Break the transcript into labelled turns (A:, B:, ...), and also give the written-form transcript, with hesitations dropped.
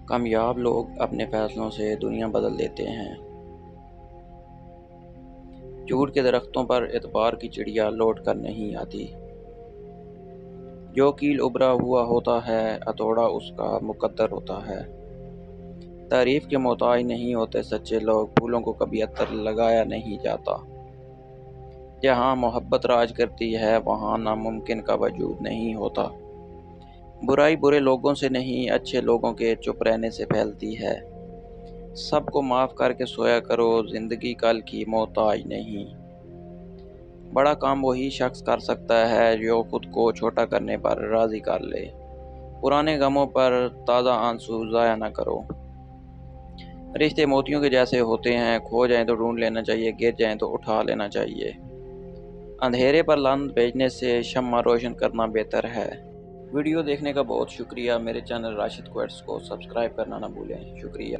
A: کامیاب لوگ اپنے فیصلوں سے دنیا بدل دیتے ہیں۔ جھوٹ کے درختوں پر اعتبار کی چڑیا لوٹ کر نہیں آتی۔ جو کیل ابھرا ہوا ہوتا ہے، ہتھوڑا اس کا مقدر ہوتا ہے۔ تعریف کے محتاج نہیں ہوتے سچے لوگ، پھولوں کو کبھی عطر لگایا نہیں جاتا۔ جہاں محبت راج کرتی ہے، وہاں ناممکن کا وجود نہیں ہوتا۔ برائی برے لوگوں سے نہیں، اچھے لوگوں کے چپ رہنے سے پھیلتی ہے۔ سب کو معاف کر کے سویا کرو، زندگی کل کی محتاج نہیں۔ بڑا کام وہی شخص کر سکتا ہے جو خود کو چھوٹا کرنے پر راضی کر لے۔ پرانے غموں پر تازہ آنسو ضائع نہ کرو۔ رشتے موتیوں کے جیسے ہوتے ہیں، کھو جائیں تو ڈھونڈ لینا چاہیے، گر جائیں تو اٹھا لینا چاہیے۔ اندھیرے پر لانت بھیجنے سے شمع روشن کرنا بہتر ہے۔ ویڈیو دیکھنے کا بہت شکریہ۔ میرے چینل راشد کوئٹس کو سبسکرائب کرنا نہ بھولیں۔ شکریہ۔